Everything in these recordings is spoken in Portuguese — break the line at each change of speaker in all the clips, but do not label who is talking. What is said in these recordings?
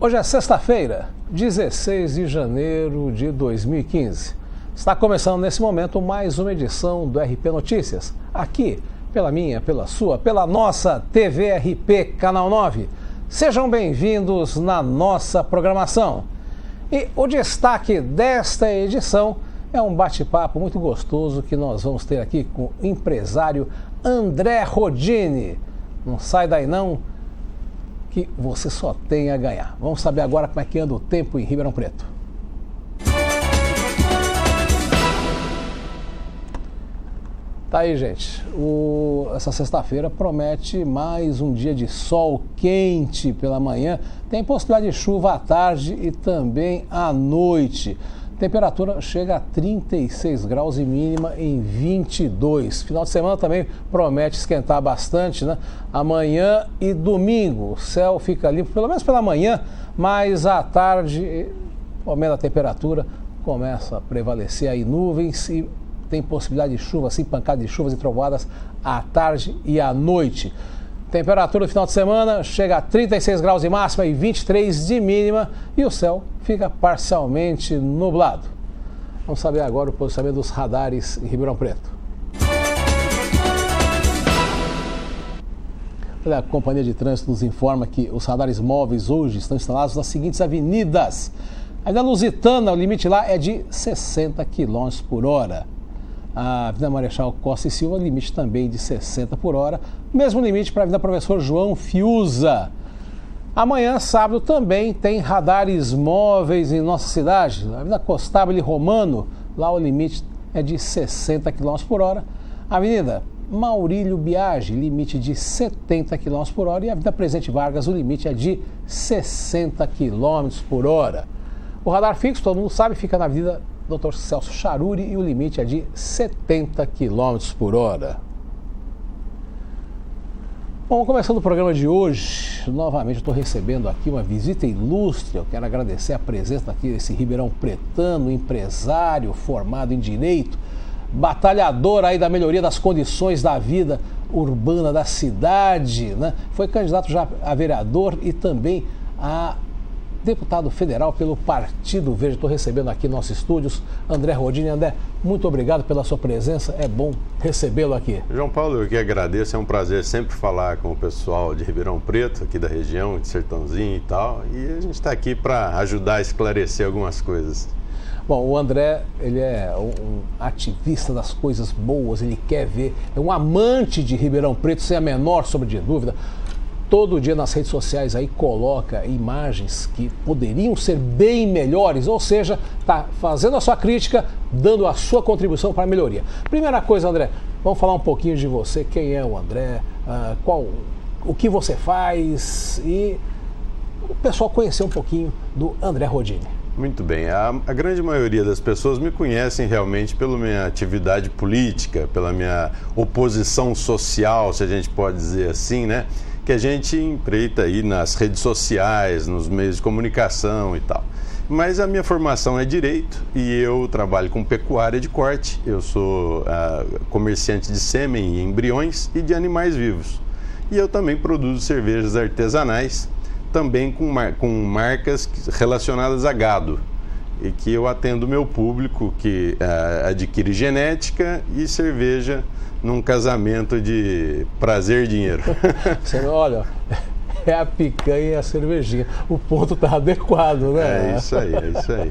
Hoje é sexta-feira, 16 de janeiro de 2015. Está começando nesse momento mais uma edição do RP Notícias, aqui pela minha, pela sua, pela nossa TV RP Canal 9. Sejam bem-vindos na nossa programação. E o destaque desta edição é um bate-papo muito gostoso que nós vamos ter aqui com o empresário André Rodini. Não sai daí não, que você só tem a ganhar. Vamos saber agora como é que anda o tempo em Ribeirão Preto. Tá aí, gente. Essa sexta-feira promete mais um dia de sol quente pela manhã. Tem possibilidade de chuva à tarde e também à noite. Temperatura chega a 36 graus e mínima em 22. Final de semana também promete esquentar bastante, né? Amanhã e domingo o céu fica limpo, pelo menos pela manhã, mas à tarde, aumenta a temperatura, começa a prevalecer aí nuvens e tem possibilidade de chuva, assim, pancada de chuvas e trovoadas à tarde e à noite. Temperatura no final de semana chega a 36 graus de máxima e 23 de mínima e o céu fica parcialmente nublado. Vamos saber agora o posicionamento dos radares em Ribeirão Preto. Olha, a Companhia de Trânsito nos informa que os radares móveis hoje estão instalados nas seguintes avenidas. A Avenida Lusitana, o limite lá é de 60 km por hora. A Avenida Marechal Costa e Silva, limite também de 60 por hora. Mesmo limite para a Avenida Professor João Fiuza. Amanhã, sábado, também tem radares móveis em nossa cidade. A Avenida Costábile Romano, lá o limite é de 60 km por hora. Avenida Maurílio Biagi, limite de 70 km por hora. E a Avenida Presidente Vargas, o limite é de 60 km por hora. O radar fixo, todo mundo sabe, fica na Avenida Dr. Celso Charuri e o limite é de 70 km por hora. Bom, começando o programa de hoje, novamente eu estou recebendo aqui uma visita ilustre. Eu quero agradecer a presença aqui desse ribeirão pretano, empresário formado em Direito, batalhador aí da melhoria das condições da vida urbana da cidade, né? Foi candidato já a vereador e também a deputado federal pelo Partido Verde. Estou recebendo aqui nos nossos estúdios André Rodini. André, muito obrigado pela sua presença, é bom recebê-lo aqui.
João Paulo, eu que agradeço, é um prazer sempre falar com o pessoal de Ribeirão Preto, aqui da região, de Sertãozinho e tal, e a gente está aqui para ajudar a esclarecer algumas coisas.
Bom, o André, ele é um ativista das coisas boas, ele quer ver, é um amante de Ribeirão Preto, sem a menor sombra de dúvida. Todo dia nas redes sociais aí coloca imagens que poderiam ser bem melhores, ou seja, está fazendo a sua crítica, dando a sua contribuição para a melhoria. Primeira coisa, André, vamos falar um pouquinho de você, quem é o André, o que você faz e o pessoal conhecer um pouquinho do André Rodini.
Muito bem, a grande maioria das pessoas me conhecem realmente pela minha atividade política, pela minha oposição social, se a gente pode dizer assim, né? Que a gente empreita aí nas redes sociais, nos meios de comunicação e tal. Mas a minha formação é Direito e eu trabalho com pecuária de corte. Eu sou comerciante de sêmen e embriões e de animais vivos. E eu também produzo cervejas artesanais, também com marcas relacionadas a gado. E que eu atendo o meu público que adquire genética e cerveja num casamento de prazer e dinheiro.
Olha, é a picanha e a cervejinha. O ponto está adequado, né?
É isso aí, é isso aí.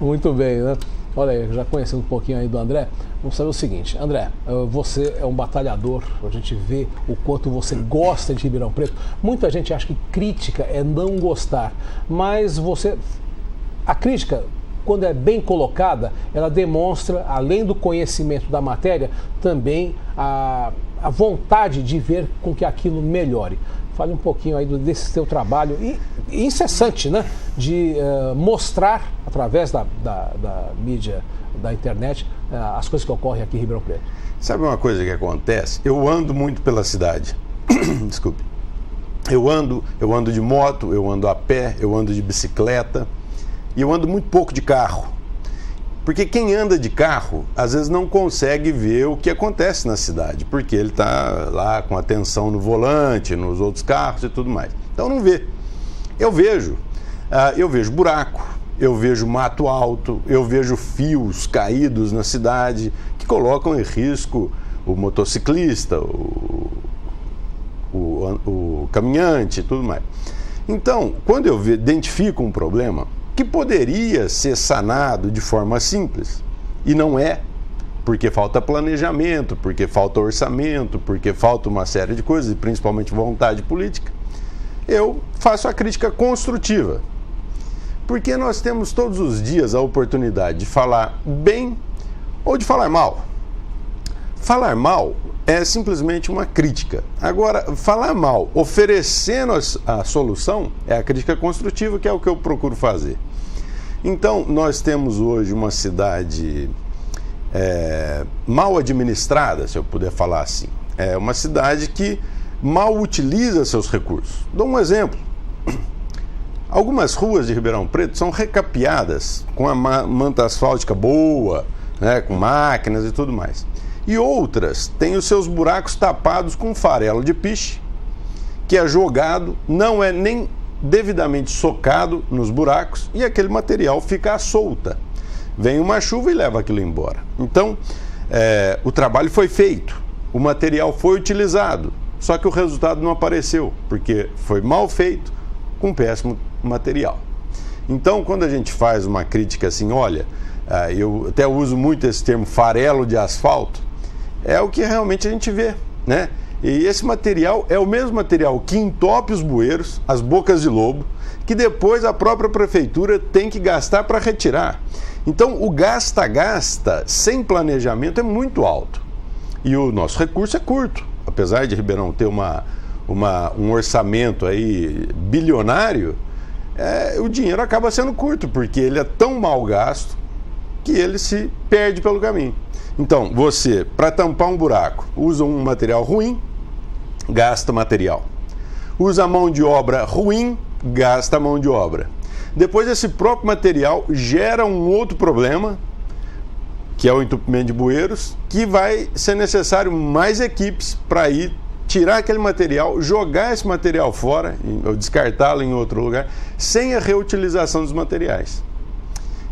Muito bem, né? Olha, já conhecendo um pouquinho aí do André, vamos saber o seguinte. André, você é um batalhador, a gente vê o quanto você gosta de Ribeirão Preto. Muita gente acha que crítica é não gostar, mas a crítica, quando é bem colocada, ela demonstra, além do conhecimento da matéria, também a vontade de ver com que aquilo melhore. Fale um pouquinho aí desse seu trabalho incessante, né? De mostrar, através da mídia, da internet, as coisas que ocorrem aqui em Ribeirão Preto.
Sabe uma coisa que acontece? Eu ando muito pela cidade. Desculpe. Eu ando de moto, eu ando a pé, eu ando de bicicleta. E eu ando muito pouco de carro. Porque quem anda de carro, às vezes não consegue ver o que acontece na cidade, porque ele está lá com atenção no volante, nos outros carros e tudo mais. Então não vê. Eu vejo buraco, eu vejo mato alto, eu vejo fios caídos na cidade que colocam em risco o motociclista, o caminhante e tudo mais. Então, quando eu identifico um problema que poderia ser sanado de forma simples, e não é, porque falta planejamento, porque falta orçamento, porque falta uma série de coisas, e principalmente vontade política, eu faço a crítica construtiva. Porque nós temos todos os dias a oportunidade de falar bem ou de falar mal. Falar mal é simplesmente uma crítica. Agora, falar mal oferecendo a solução é a crítica construtiva, que é o que eu procuro fazer. Então, nós temos hoje uma cidade mal administrada, se eu puder falar assim. É uma cidade que mal utiliza seus recursos. Dou um exemplo. Algumas ruas de Ribeirão Preto são recapeadas com a manta asfáltica boa, né, com máquinas e tudo mais. E outras têm os seus buracos tapados com farelo de piche, que é jogado, não é nem devidamente socado nos buracos, e aquele material fica à solta. Vem uma chuva e leva aquilo embora. Então, o trabalho foi feito, o material foi utilizado, só que o resultado não apareceu, porque foi mal feito, com péssimo material. Então, quando a gente faz uma crítica assim, olha, eu até uso muito esse termo farelo de asfalto, é o que realmente a gente vê, né? E esse material é o mesmo material que entope os bueiros, as bocas de lobo, que depois a própria prefeitura tem que gastar para retirar. Então, o gasta-gasta sem planejamento é muito alto. E o nosso recurso é curto. Apesar de Ribeirão ter um orçamento aí bilionário, o dinheiro acaba sendo curto, porque ele é tão mal gasto que ele se perde pelo caminho. Então, você, para tampar um buraco, usa um material ruim, gasta material. Usa mão de obra ruim, gasta mão de obra. Depois, esse próprio material gera um outro problema, que é o entupimento de bueiros, que vai ser necessário mais equipes para ir tirar aquele material, jogar esse material fora, ou descartá-lo em outro lugar, sem a reutilização dos materiais.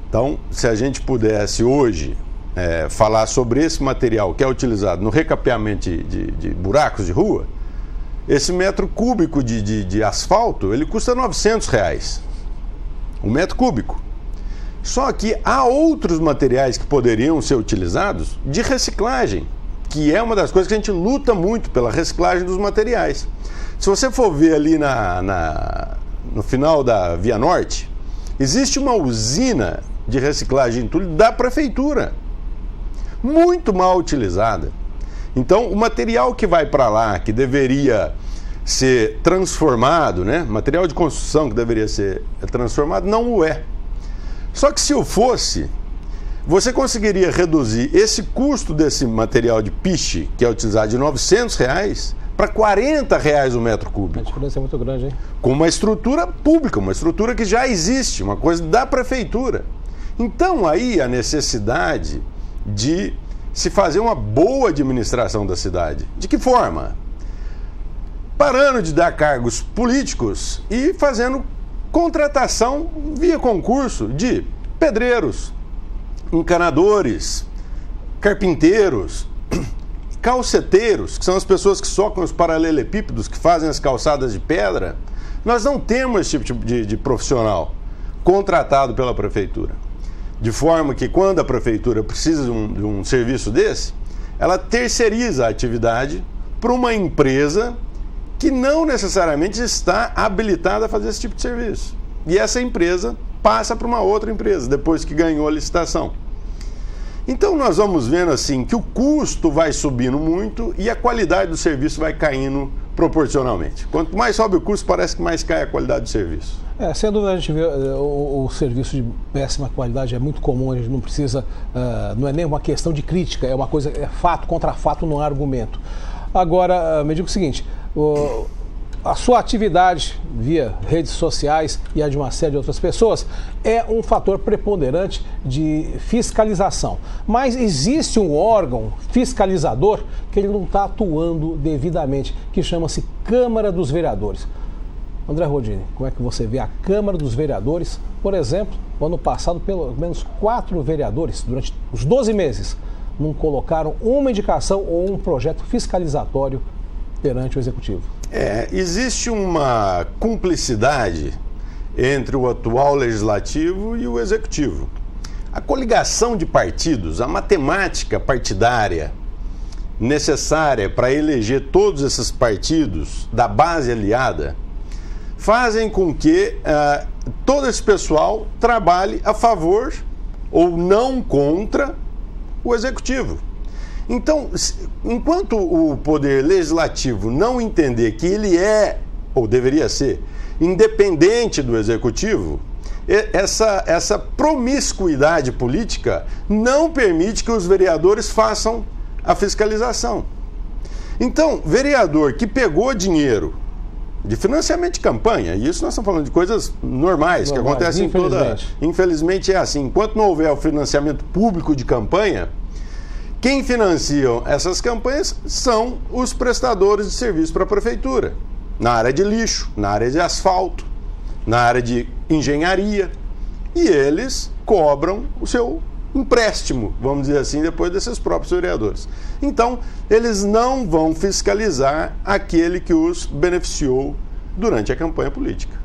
Então, se a gente pudesse hoje falar sobre esse material que é utilizado no recapeamento de buracos de rua, esse metro cúbico de asfalto, ele custa R$900, um metro cúbico. Só que há outros materiais que poderiam ser utilizados de reciclagem, que é uma das coisas que a gente luta muito pela reciclagem dos materiais. Se você for ver ali no final da Via Norte, existe uma usina de reciclagem de entulho da prefeitura, muito mal utilizada. Então, o material que vai para lá, que deveria ser transformado, né? Material de construção que deveria ser transformado, não o é. Só que se o fosse, você conseguiria reduzir esse custo desse material de piche, que é utilizado de R$900, para R$40 o metro cúbico.
A diferença é muito grande, hein?
Com uma estrutura pública, uma estrutura que já existe, uma coisa da prefeitura. Então, aí a necessidade de se fazer uma boa administração da cidade. De que forma? Parando de dar cargos políticos e fazendo contratação via concurso de pedreiros, encanadores, carpinteiros, calceteiros, que são as pessoas que socam os paralelepípedos, que fazem as calçadas de pedra. Nós não temos esse tipo de profissional contratado pela prefeitura. De forma que quando a prefeitura precisa de um serviço desse, ela terceiriza a atividade para uma empresa que não necessariamente está habilitada a fazer esse tipo de serviço. E essa empresa passa para uma outra empresa, depois que ganhou a licitação. Então nós vamos vendo assim que o custo vai subindo muito e a qualidade do serviço vai caindo proporcionalmente. Quanto mais sobe o custo, parece que mais cai a qualidade do serviço.
Sem dúvida a gente vê o serviço de péssima qualidade é muito comum, a gente não precisa, não é nem uma questão de crítica, é uma coisa, é fato contra fato, não há argumento. Agora, me diga o seguinte, a sua atividade via redes sociais e a de uma série de outras pessoas é um fator preponderante de fiscalização. Mas existe um órgão fiscalizador que ele não está atuando devidamente, que chama-se Câmara dos Vereadores. André Rodini, como é que você vê a Câmara dos Vereadores? Por exemplo, no ano passado, pelo menos 4 vereadores, durante os 12 meses, não colocaram uma indicação ou um projeto fiscalizatório perante o Executivo.
Existe uma cumplicidade entre o atual Legislativo e o Executivo. A coligação de partidos, a matemática partidária necessária para eleger todos esses partidos da base aliada, fazem com que todo esse pessoal trabalhe a favor ou não contra o Executivo. Então, enquanto o Poder Legislativo não entender que ele é, ou deveria ser, independente do Executivo, essa promiscuidade política não permite que os vereadores façam a fiscalização. Então, vereador que pegou dinheiro de financiamento de campanha, e isso nós estamos falando de coisas normais que acontecem em toda... Infelizmente é assim, enquanto não houver o financiamento público de campanha, quem financia essas campanhas são os prestadores de serviço para a prefeitura, na área de lixo, na área de asfalto, na área de engenharia, e eles cobram o seu empréstimo, vamos dizer assim, depois desses próprios vereadores. Então, eles não vão fiscalizar aquele que os beneficiou durante a campanha política.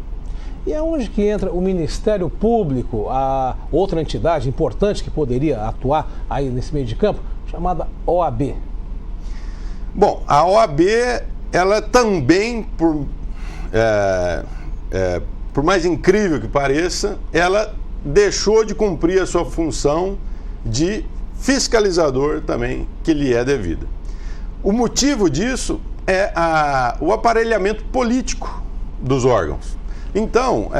E aonde que entra o Ministério Público, a outra entidade importante que poderia atuar aí nesse meio de campo, chamada OAB?
Bom, a OAB, ela também, por mais incrível que pareça, ela deixou de cumprir a sua função de fiscalizador também, que lhe é devida. O motivo disso é o aparelhamento político dos órgãos. Então,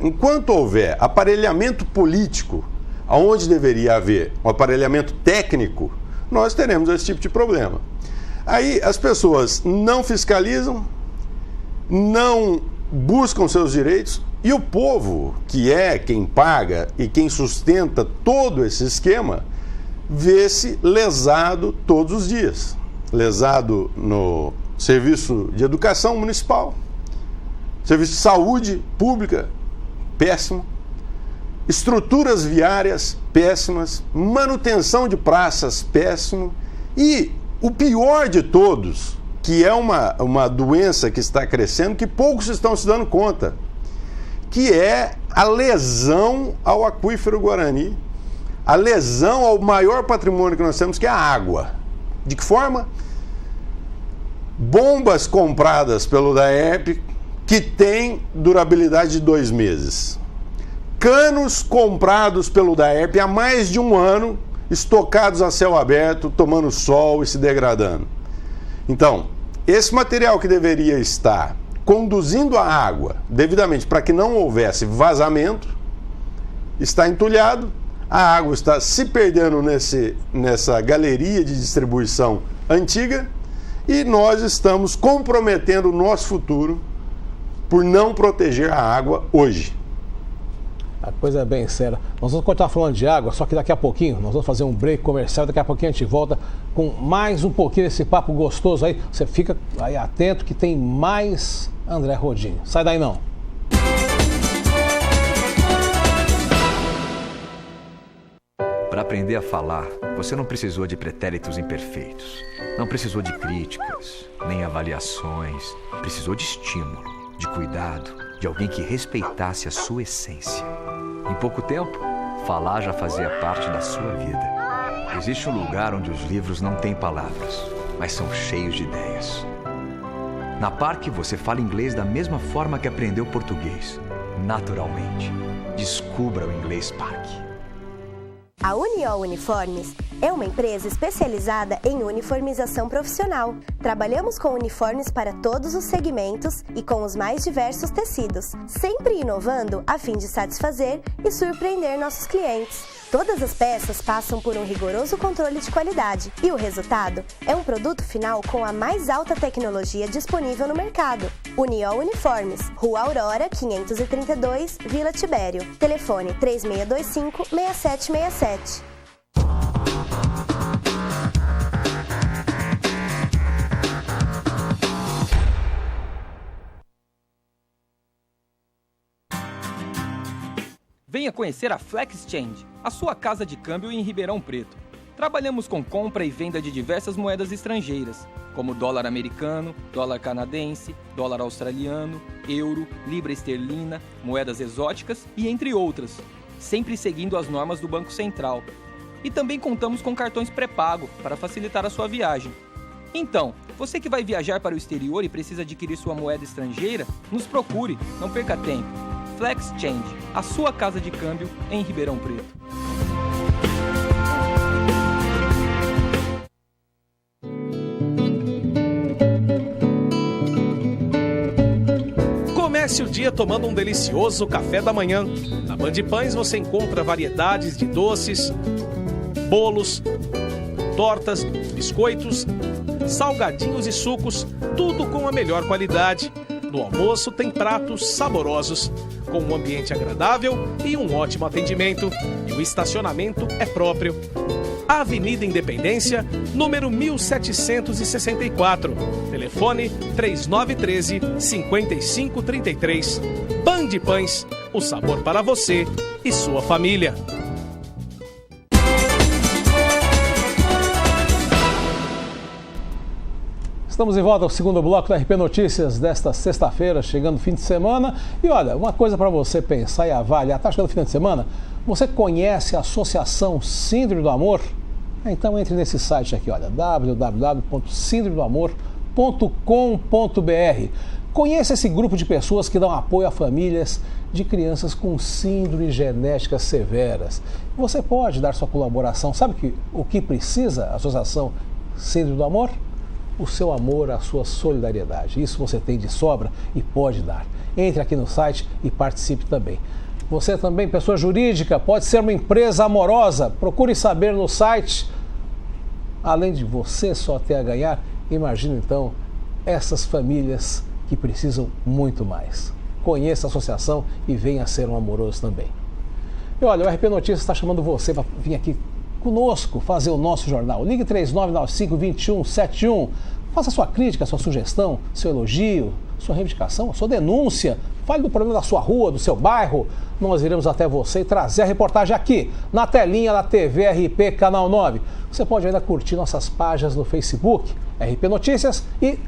enquanto houver aparelhamento político, onde deveria haver um aparelhamento técnico, nós teremos esse tipo de problema. Aí as pessoas não fiscalizam, não buscam seus direitos, e o povo, que é quem paga e quem sustenta todo esse esquema, vê-se lesado todos os dias. Lesado no serviço de educação municipal, serviço de saúde pública, péssimo, estruturas viárias péssimas, manutenção de praças péssimo, e o pior de todos, que é uma doença que está crescendo, que poucos estão se dando conta, que é a lesão ao aquífero Guarani, a lesão ao maior patrimônio que nós temos, que é a água. De que forma? Bombas compradas pelo DAERP que tem durabilidade de 2 meses. Canos comprados pelo DAERP há mais de 1 ano, estocados a céu aberto, tomando sol e se degradando. Então, esse material que deveria estar conduzindo a água devidamente para que não houvesse vazamento, está entulhado, a água está se perdendo nessa galeria de distribuição antiga, e nós estamos comprometendo o nosso futuro por não proteger a água hoje.
A coisa é bem séria. Nós vamos continuar falando de água, só que daqui a pouquinho nós vamos fazer um break comercial, daqui a pouquinho a gente volta com mais um pouquinho desse papo gostoso aí. Você fica aí atento que tem mais André Rodini. Sai daí não.
Para aprender a falar, você não precisou de pretéritos imperfeitos, não precisou de críticas, nem avaliações, precisou de estímulo, de cuidado, de alguém que respeitasse a sua essência. Em pouco tempo, falar já fazia parte da sua vida. Existe um lugar onde os livros não têm palavras, mas são cheios de ideias. Na PARC, você fala inglês da mesma forma que aprendeu português, naturalmente. Descubra o Inglês PARC.
A Uniol Uniformes é uma empresa especializada em uniformização profissional. Trabalhamos com uniformes para todos os segmentos e com os mais diversos tecidos, sempre inovando a fim de satisfazer e surpreender nossos clientes. Todas as peças passam por um rigoroso controle de qualidade e o resultado é um produto final com a mais alta tecnologia disponível no mercado. Uniol Uniformes, Rua Aurora, 532, Vila Tibério. Telefone 3625-6767.
Venha conhecer a Flex Change, a sua casa de câmbio em Ribeirão Preto. Trabalhamos com compra e venda de diversas moedas estrangeiras, como dólar americano, dólar canadense, dólar australiano, euro, libra esterlina, moedas exóticas e entre outras, sempre seguindo as normas do Banco Central. E também contamos com cartões pré-pago para facilitar a sua viagem. Então, você que vai viajar para o exterior e precisa adquirir sua moeda estrangeira, nos procure, não perca tempo. Flex Change, a sua casa de câmbio em Ribeirão Preto.
Comece o dia tomando um delicioso café da manhã. Na Band Pães você encontra variedades de doces, bolos, tortas, biscoitos, salgadinhos e sucos, tudo com a melhor qualidade. No almoço tem pratos saborosos, com um ambiente agradável e um ótimo atendimento. E o estacionamento é próprio. Avenida Independência, número 1764. Telefone 3913-5533. Band Pães, o sabor para você e sua família.
Estamos em volta ao segundo bloco da RP Notícias desta sexta-feira, chegando o fim de semana. E olha, uma coisa para você pensar e avaliar. Está chegando o fim de semana? Você conhece a Associação Síndrome do Amor? Então entre nesse site aqui, olha, www.síndromedoamor.com.br. Conheça esse grupo de pessoas que dão apoio a famílias de crianças com síndromes genéticas severas. Você pode dar sua colaboração. Sabe o que precisa a Associação Síndrome do Amor? O seu amor, a sua solidariedade. Isso você tem de sobra e pode dar. Entre aqui no site e participe também. Você também, pessoa jurídica, pode ser uma empresa amorosa. Procure saber no site. Além de você só ter a ganhar, imagina então essas famílias que precisam muito mais. Conheça a associação e venha ser um amoroso também. E olha, o RP Notícias está chamando você para vir aqui conosco fazer o nosso jornal. Ligue 3995-2171. Faça sua crítica, sua sugestão, seu elogio, sua reivindicação, sua denúncia. Fale do problema da sua rua, do seu bairro. Nós iremos até você e trazer a reportagem aqui, na telinha da TV RP Canal 9. Você pode ainda curtir nossas páginas no Facebook, RP Notícias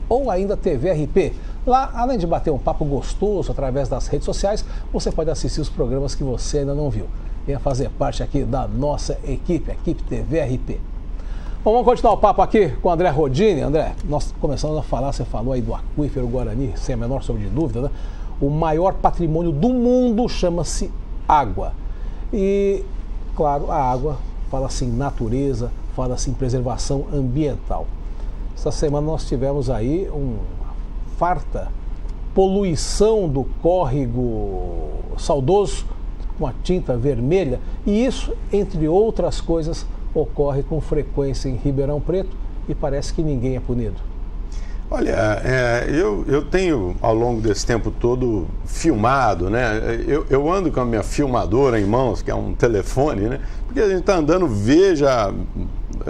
ou ainda TV RP. Lá, além de bater um papo gostoso através das redes sociais, você pode assistir os programas que você ainda não viu. Venha fazer parte aqui da nossa equipe, a equipe TV RP. Bom, vamos continuar o papo aqui com o André Rodini. André, nós começamos a falar, você falou aí do aquífero Guarani, sem a menor sombra de dúvida, né? O maior patrimônio do mundo chama-se água. E, claro, a água fala-se em natureza, fala-se em preservação ambiental. Essa semana nós tivemos aí uma farta poluição do córrego Saudoso, com a tinta vermelha, e isso, entre outras coisas, ocorre com frequência em Ribeirão Preto e parece que ninguém é punido.
Olha, eu tenho ao longo desse tempo todo filmado, né? Eu ando com a minha filmadora em mãos, que é um telefone, né? Porque a gente está andando, vê, já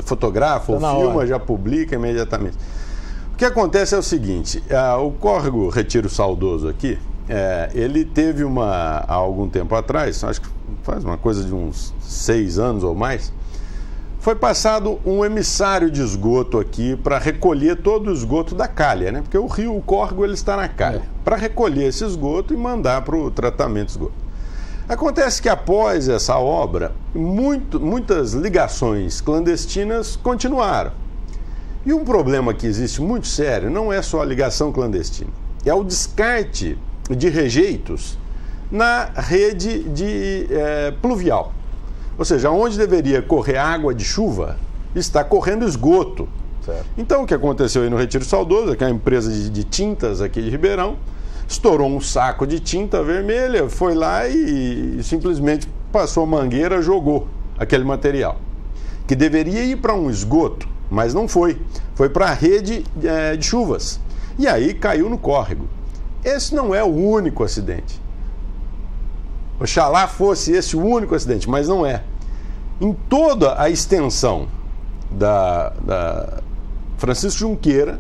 fotografa, ou filma, já publica imediatamente. O que acontece é o seguinte, o córrego Retiro Saudoso aqui, ele teve há algum tempo atrás, acho que faz uma coisa de uns 6 anos ou mais, foi passado um emissário de esgoto aqui para recolher todo o esgoto da calha, né? Porque o córrego ele está na calha, para recolher esse esgoto e mandar para o tratamento de esgoto. Acontece que após essa obra, muitas ligações clandestinas continuaram. E um problema que existe muito sério não é só a ligação clandestina, é o descarte de rejeitos na rede pluvial. Ou seja, onde deveria correr água de chuva, está correndo esgoto. Certo. Então, o que aconteceu aí no Retiro Saudoso, que é uma empresa de tintas aqui de Ribeirão, estourou um saco de tinta vermelha, foi lá e simplesmente passou a mangueira, jogou aquele material, que deveria ir para um esgoto, mas não foi. Foi para a rede de chuvas. E aí caiu no córrego. Esse não é o único acidente. Oxalá fosse esse o único acidente, mas não é. Em toda a extensão da Francisco Junqueira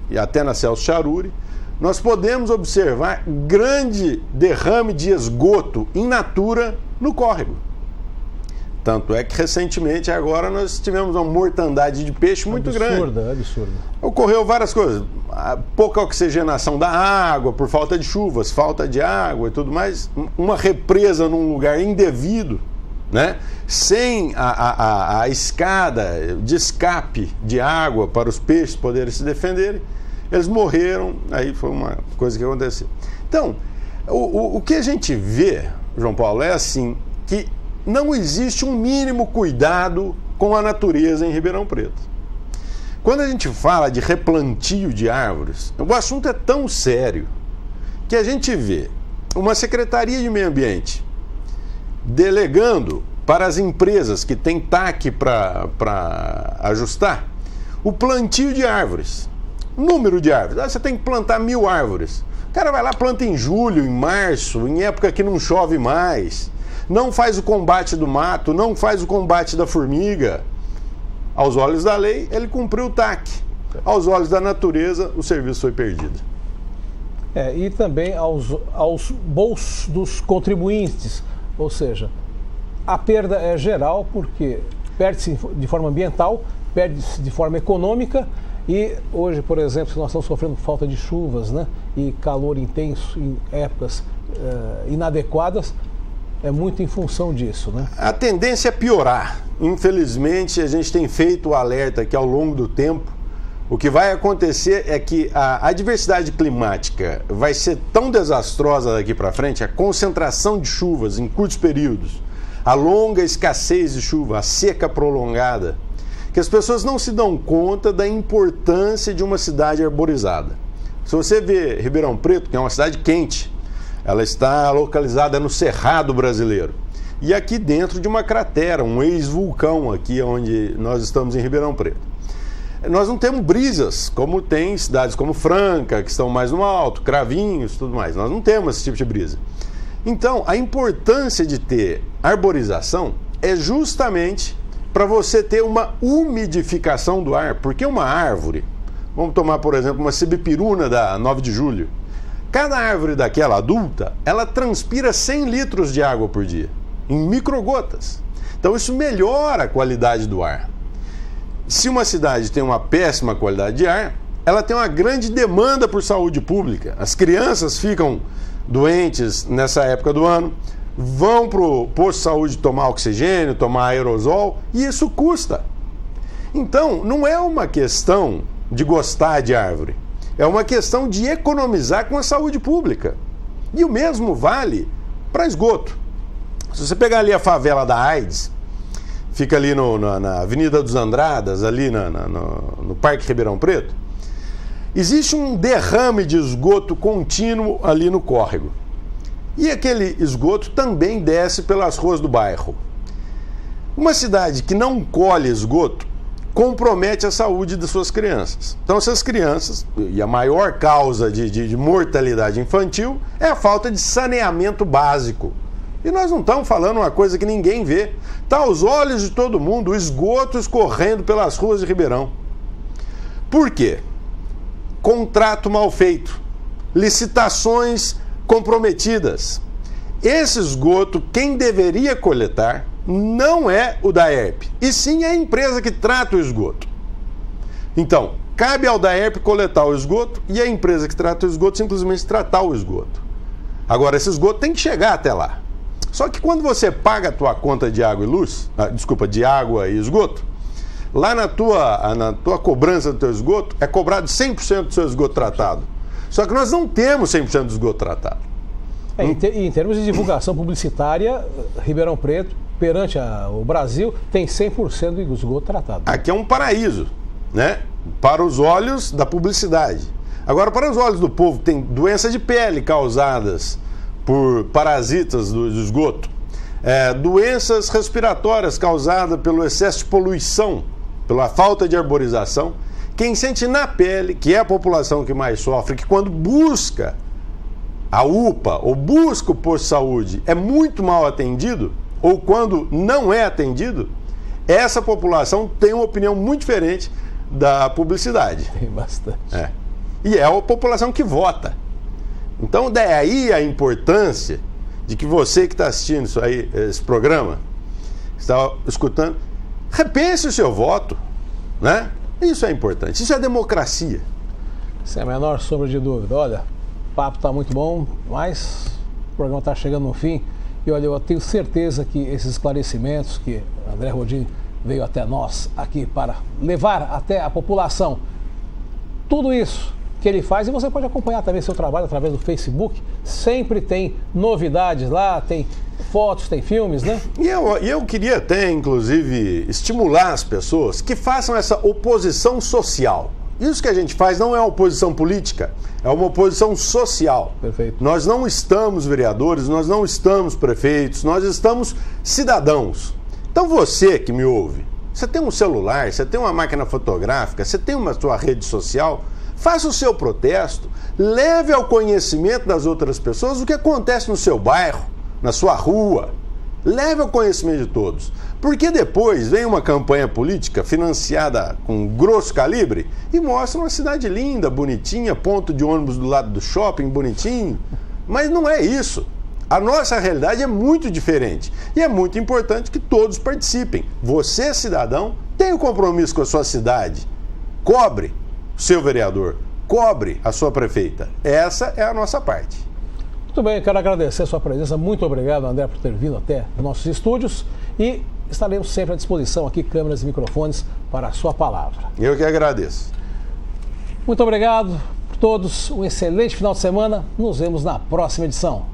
e até na Celso Charuri, nós podemos observar grande derrame de esgoto in natura no córrego. Tanto é que recentemente agora nós tivemos uma mortandade de peixe muito grande.
Absurda.
Ocorreu várias coisas. Pouca oxigenação da água por falta de chuvas, falta de água e tudo mais. Uma represa num lugar indevido, né? Sem a escada de escape de água para os peixes poderem se defenderem. Eles morreram, aí foi uma coisa que aconteceu. Então, o que a gente vê, João Paulo, é assim, que não existe um mínimo cuidado com a natureza em Ribeirão Preto. Quando a gente fala de replantio de árvores, o assunto é tão sério que a gente vê uma Secretaria de Meio Ambiente delegando para as empresas que têm TAC para ajustar o plantio de árvores, número de árvores. Você tem que plantar 1.000 árvores. O cara vai lá, planta em julho, em março, em época que não chove mais. Não faz o combate do mato, não faz o combate da formiga. Aos olhos da lei, ele cumpriu o TAC. Aos olhos da natureza, o serviço foi perdido.
E também aos bolsos dos contribuintes. Ou seja, a perda é geral porque perde-se de forma ambiental, perde-se de forma econômica. E hoje, por exemplo, se nós estamos sofrendo falta de chuvas, né, e calor intenso em épocas inadequadas, é muito em função disso, né?
A tendência é piorar. Infelizmente, a gente tem feito o alerta que ao longo do tempo, o que vai acontecer é que a adversidade climática vai ser tão desastrosa daqui para frente, a concentração de chuvas em curtos períodos, a longa escassez de chuva, a seca prolongada, que as pessoas não se dão conta da importância de uma cidade arborizada. Se você vê Ribeirão Preto, que é uma cidade quente, ela está localizada no Cerrado brasileiro. E aqui dentro de uma cratera, um ex-vulcão aqui onde nós estamos em Ribeirão Preto. Nós não temos brisas, como tem cidades como Franca, que estão mais no alto, Cravinhos, tudo mais. Nós não temos esse tipo de brisa. Então, a importância de ter arborização é justamente para você ter uma umidificação do ar. Porque uma árvore, vamos tomar, por exemplo, uma sibipiruna da 9 de julho, cada árvore daquela adulta, ela transpira 100 litros de água por dia, em microgotas. Então isso melhora a qualidade do ar. Se uma cidade tem uma péssima qualidade de ar, ela tem uma grande demanda por saúde pública. As crianças ficam doentes nessa época do ano, vão para o posto de saúde tomar oxigênio, tomar aerosol, e isso custa. Então, não é uma questão de gostar de árvore. É uma questão de economizar com a saúde pública. E o mesmo vale para esgoto. Se você pegar ali a favela da AIDS, fica ali na Avenida dos Andradas, ali no Parque Ribeirão Preto, existe um derrame de esgoto contínuo ali no córrego. E aquele esgoto também desce pelas ruas do bairro. Uma cidade que não colhe esgoto compromete a saúde de suas crianças. Então, essas crianças, e a maior causa de mortalidade infantil é a falta de saneamento básico. E nós não estamos falando uma coisa que ninguém vê. Está aos olhos de todo mundo o esgoto escorrendo pelas ruas de Ribeirão. Por quê? Contrato mal feito, licitações comprometidas. Esse esgoto, quem deveria coletar, não é o DAERP, e sim a empresa que trata o esgoto. Então, cabe ao DAERP coletar o esgoto e a empresa que trata o esgoto simplesmente tratar o esgoto. Agora, esse esgoto tem que chegar até lá. Só que quando você paga a tua conta de água e luz, de água e esgoto, lá na tua cobrança do teu esgoto, é cobrado 100% do seu esgoto tratado. Só que nós não temos 100% do esgoto tratado.
Em termos de divulgação publicitária, Ribeirão Preto, perante o Brasil, tem 100% do esgoto tratado.
Aqui é um paraíso, né? Para os olhos da publicidade. Agora, para os olhos do povo, tem doenças de pele causadas por parasitas do esgoto, doenças respiratórias causadas pelo excesso de poluição, pela falta de arborização. Quem sente na pele, que é a população que mais sofre, que quando busca a UPA ou busca o posto de saúde é muito mal atendido, ou quando não é atendido, essa população tem uma opinião muito diferente da publicidade.
Tem bastante.
E é a população que vota. Então, daí a importância de que você que está assistindo isso aí, esse programa, está escutando, repense o seu voto, né? Isso é importante, isso é democracia.
Sem a menor sombra de dúvida. Olha, o papo está muito bom, mas o programa está chegando no fim. E olha, eu tenho certeza que esses esclarecimentos que André Rodin veio até nós aqui para levar até a população, tudo isso que ele faz, e você pode acompanhar também seu trabalho através do Facebook, sempre tem novidades lá, tem fotos, tem filmes, né?
E eu queria até, inclusive, estimular as pessoas que façam essa oposição social. Isso que a gente faz não é uma oposição política, é uma oposição social.
Perfeito.
Nós não estamos vereadores, nós não estamos prefeitos, nós estamos cidadãos. Então você que me ouve, você tem um celular, você tem uma máquina fotográfica, você tem uma sua rede social, faça o seu protesto, leve ao conhecimento das outras pessoas o que acontece no seu bairro, na sua rua. Leve ao conhecimento de todos. Porque depois vem uma campanha política financiada com grosso calibre e mostra uma cidade linda, bonitinha, ponto de ônibus do lado do shopping, bonitinho. Mas não é isso. A nossa realidade é muito diferente. E é muito importante que todos participem. Você, cidadão, tem um compromisso com a sua cidade. Cobre o seu vereador. Cobre a sua prefeita. Essa é a nossa parte.
Muito bem, quero agradecer a sua presença. Muito obrigado, André, por ter vindo até os nossos estúdios. E estaremos sempre à disposição aqui, câmeras e microfones, para a sua palavra.
Eu que agradeço.
Muito obrigado por todos. Um excelente final de semana. Nos vemos na próxima edição.